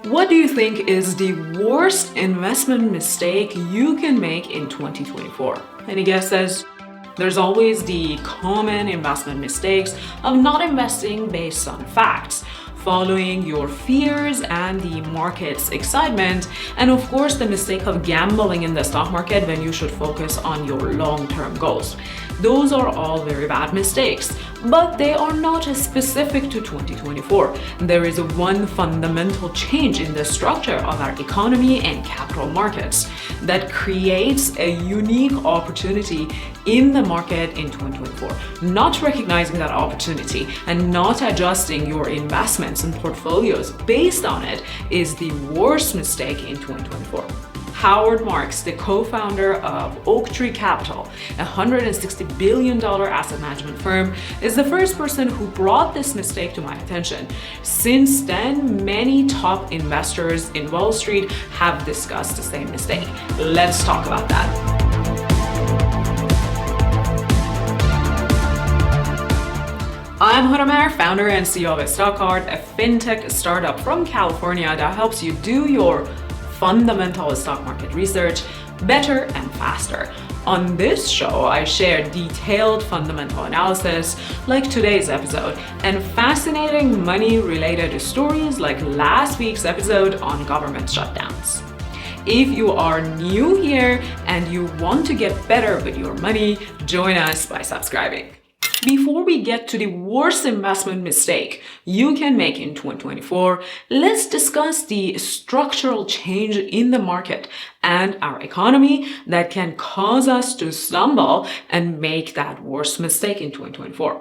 What do you think is the worst investment mistake you can make in 2024? Any guesses? There's always the common investment mistakes of not investing based on facts, following your fears and the market's excitement, and of course the mistake of gambling in the stock market when you should focus on your long-term goals. Those are all very bad mistakes, but they are not specific to 2024. There is one fundamental change in the structure of our economy and capital markets that creates a unique opportunity in the market in 2024. Not recognizing that opportunity and not adjusting your investments and portfolios based on it is the worst mistake in 2024. Howard Marks, the co-founder of Oaktree Capital, a $160 billion asset management firm, is the first person who brought this mistake to my attention. Since then, many top investors in Wall Street have discussed the same mistake. Let's talk about that. I'm Hoda, Mehr, founder and CEO of Stockcard, a fintech startup from California that helps you do your fundamental stock market research better and faster. On this show, I share detailed fundamental analysis like today's episode and fascinating money-related stories like last week's episode on government shutdowns. If you are new here and you want to get better with your money, join us by subscribing. Before we get to the worst investment mistake you can make in 2024, let's discuss the structural change in the market and our economy that can cause us to stumble and make that worst mistake in 2024.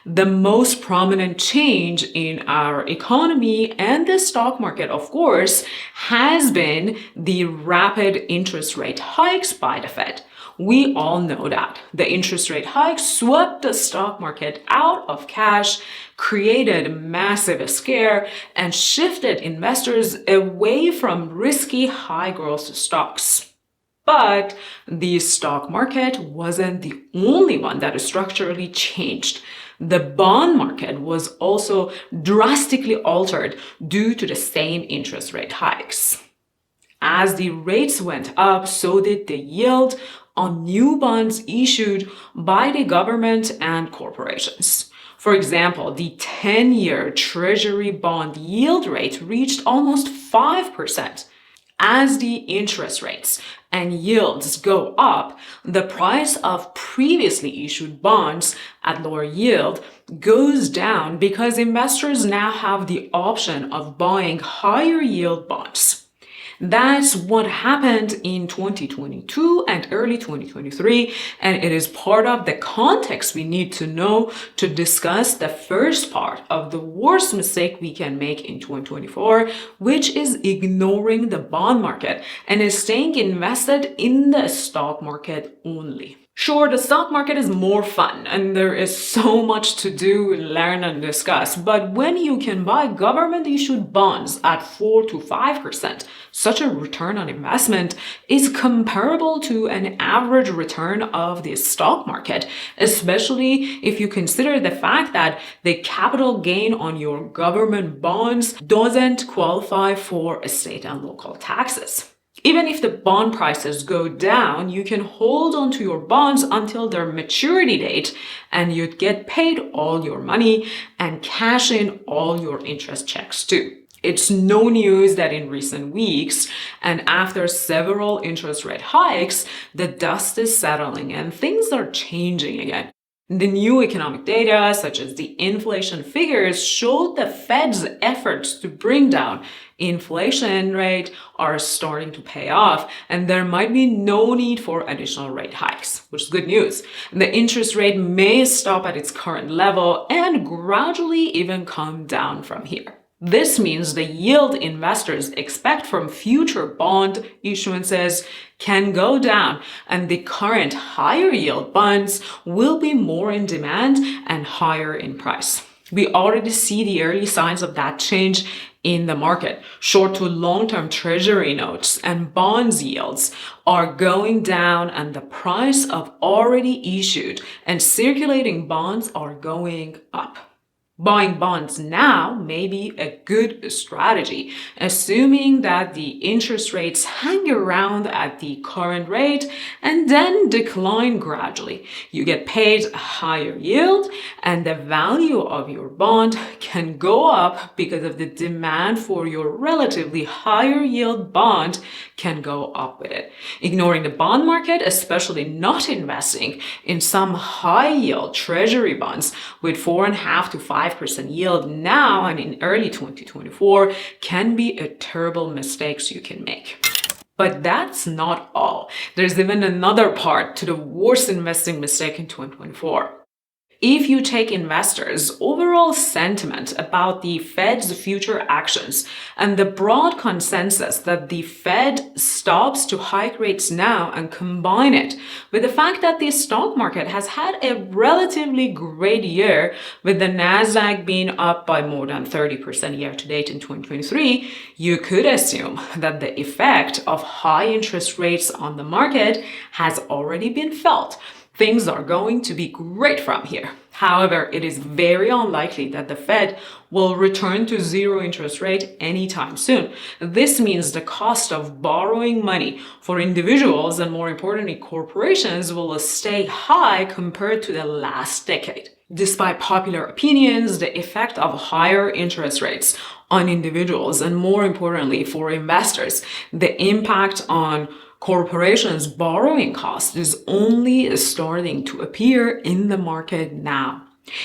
The most prominent change in our economy and the stock market, of course, has been the rapid interest rate hikes by the Fed. We all know that the interest rate hike swept the stock market out of cash, created massive scare, and shifted investors away from risky high growth stocks. But the stock market wasn't the only one that structurally changed. The bond market was also drastically altered due to the same interest rate hikes. As the rates went up, so did the yield on new bonds issued by the government and corporations. For example, the 10-year Treasury bond yield rate reached almost 5%. As the interest rates and yields go up, the price of previously issued bonds at lower yield goes down because investors now have the option of buying higher yield bonds. That's what happened in 2022 and early 2023, and it is part of the context we need to know to discuss the first part of the worst mistake we can make in 2024, which is ignoring the bond market and is staying invested in the stock market only. Sure, the stock market is more fun and there is so much to do, learn, and discuss, but when you can buy government-issued bonds at 4 to 5%, such a return on investment is comparable to an average return of the stock market, especially if you consider the fact that the capital gain on your government bonds doesn't qualify for state and local taxes. Even if the bond prices go down, you can hold on to your bonds until their maturity date and you'd get paid all your money and cash in all your interest checks too. It's no news that in recent weeks and after several interest rate hikes, the dust is settling and things are changing again. The new economic data, such as the inflation figures, showed the Fed's efforts to bring down inflation rate are starting to pay off, and there might be no need for additional rate hikes, which is good news. The interest rate may stop at its current level and gradually even come down from here. This means the yield investors expect from future bond issuances can go down, and the current higher yield bonds will be more in demand and higher in price. We already see the early signs of that change in the market. Short to long-term treasury notes and bonds yields are going down, and the price of already issued and circulating bonds are going up. Buying bonds now may be a good strategy, assuming that the interest rates hang around at the current rate and then decline gradually. You get paid a higher yield, and the value of your bond can go up because of the demand for your relatively higher yield bond can go up with it. Ignoring the bond market, especially not investing in some high yield treasury bonds with 4.5 to 5% yield now and in early 2024 can be a terrible mistake you can make. But that's not all. There's even another part to the worst investing mistake in 2024. If you take investors' overall sentiment about the Fed's future actions and the broad consensus that the Fed stops to hike rates now and combine it with the fact that the stock market has had a relatively great year, with the Nasdaq being up by more than 30% year to date in 2023, you could assume that the effect of high interest rates on the market has already been felt. Things are going to be great from here. However, it is very unlikely that the Fed will return to zero interest rate anytime soon. This means the cost of borrowing money for individuals and, more importantly, corporations will stay high compared to the last decade. Despite popular opinions, the effect of higher interest rates on individuals and, more importantly, for investors, the impact on corporations' borrowing cost is only starting to appear in the market now.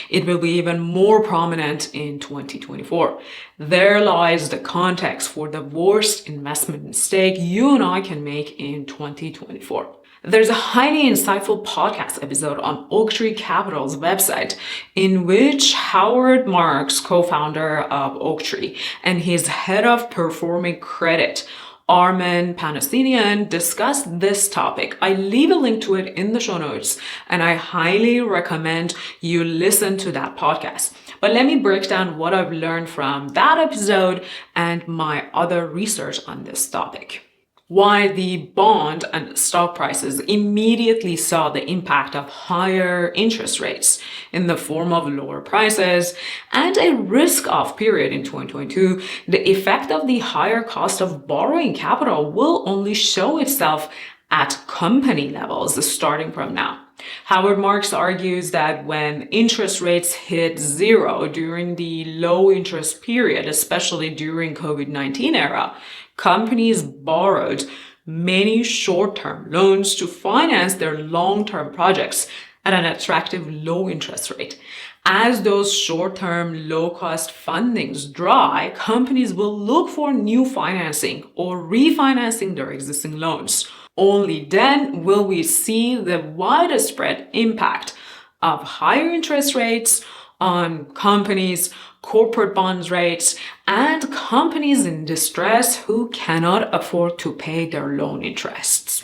It will be even more prominent in 2024. There lies the context for the worst investment mistake you and I can make in 2024. There's a highly insightful podcast episode on Oaktree Capital's website in which Howard Marks, co-founder of Oaktree, and his head of performing credit, Armen Panasinian, discussed this topic. I leave a link to it in the show notes, and I highly recommend you listen to that podcast. But let me break down what I've learned from that episode and my other research on this topic. Why the bond and stock prices immediately saw the impact of higher interest rates in the form of lower prices and a risk-off period in 2022, the effect of the higher cost of borrowing capital will only show itself at company levels starting from now. Howard Marks argues that when interest rates hit zero during the low interest period, especially during COVID-19 era, companies borrowed many short-term loans to finance their long-term projects at an attractive low interest rate. As those short-term, low-cost fundings dry, companies will look for new financing or refinancing their existing loans. Only then will we see the widespread impact of higher interest rates on companies, corporate bonds rates, and companies in distress who cannot afford to pay their loan interests.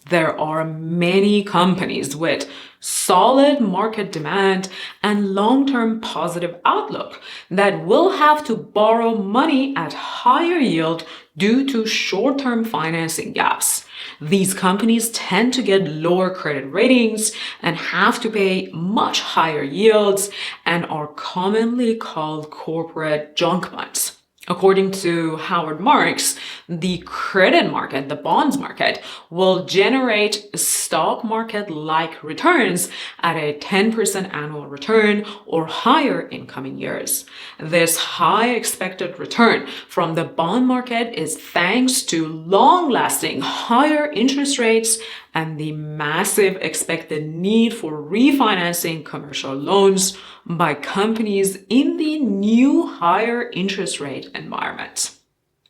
There are many companies with solid market demand and long-term positive outlook that will have to borrow money at higher yield due to short-term financing gaps. These companies tend to get lower credit ratings and have to pay much higher yields and are commonly called corporate junk bonds. According to Howard Marks, the credit market, the bonds market, will generate stock market-like returns at a 10% annual return or higher in coming years. This high expected return from the bond market is thanks to long-lasting higher interest rates and the massive expected need for refinancing commercial loans by companies in the new higher interest rate environment.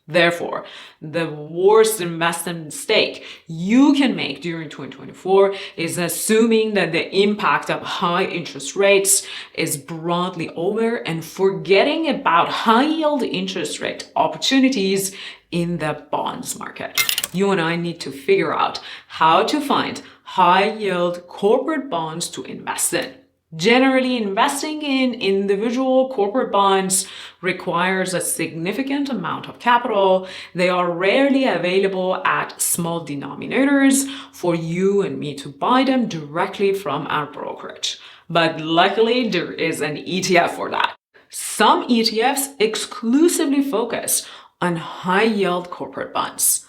Therefore, the worst investment mistake you can make during 2024 is assuming that the impact of high interest rates is broadly over and forgetting about high yield interest rate opportunities in the bonds market. You and I need to figure out how to find high yield corporate bonds to invest in. Generally, investing in individual corporate bonds requires a significant amount of capital. They are rarely available at small denominators for you and me to buy them directly from our brokerage. But luckily, there is an ETF for that. Some ETFs exclusively focus on high-yield corporate bonds.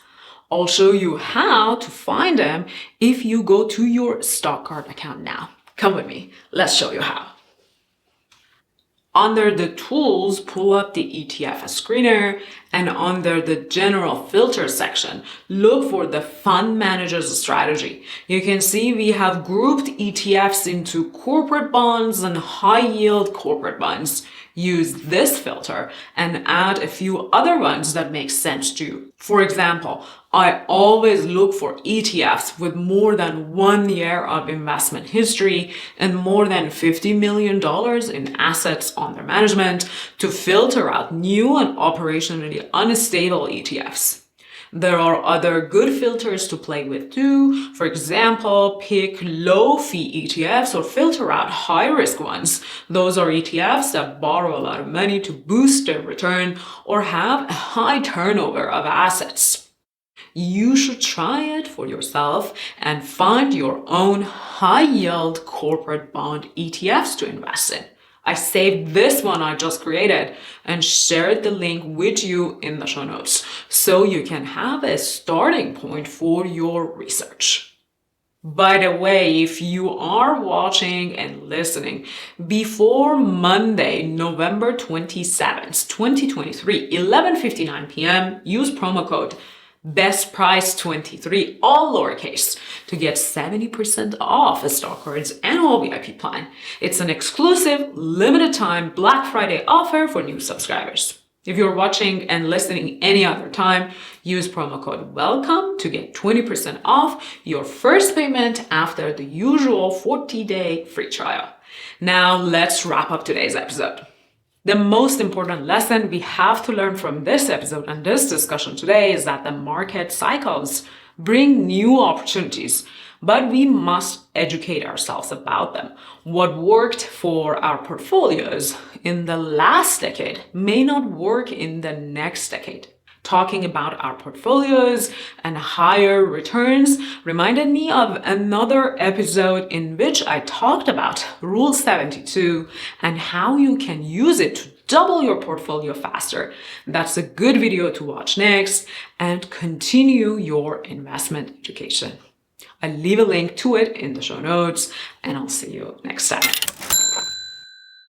I'll show you how to find them if you go to your stock card account now. Come with me, let's show you how. Under the tools, pull up the ETF screener, and under the general filter section, look for the fund manager's strategy. You can see we have grouped ETFs into corporate bonds and high yield corporate bonds. Use this filter and add a few other ones that make sense to you. For example, I always look for ETFs with more than 1 year of investment history and more than $50 million in assets under management to filter out new and operationally unstable ETFs. There are other good filters to play with too. For example, pick low fee ETFs or filter out high risk ones. Those are ETFs that borrow a lot of money to boost their return or have a high turnover of assets. You should try it for yourself and find your own high yield corporate bond ETFs to invest in. I saved this one I just created and shared the link with you in the show notes so you can have a starting point for your research. By the way, if you are watching and listening before Monday, November 27th, 2023, 11:59 p.m., use promo code BESTPRICE23, all lowercase, to get 70% off a Stock Card's annual VIP plan. It's an exclusive, limited time Black Friday offer for new subscribers. If you're watching and listening any other time, use promo code WELCOME to get 20% off your first payment after the usual 40-day free trial. Now let's wrap up today's episode. The most important lesson we have to learn from this episode and this discussion today is that the market cycles bring new opportunities, but we must educate ourselves about them. What worked for our portfolios in the last decade may not work in the next decade. Talking about our portfolios and higher returns reminded me of another episode in which I talked about Rule 72 and how you can use it to double your portfolio faster. That's a good video to watch next and continue your investment education. I'll leave a link to it in the show notes and I'll see you next time.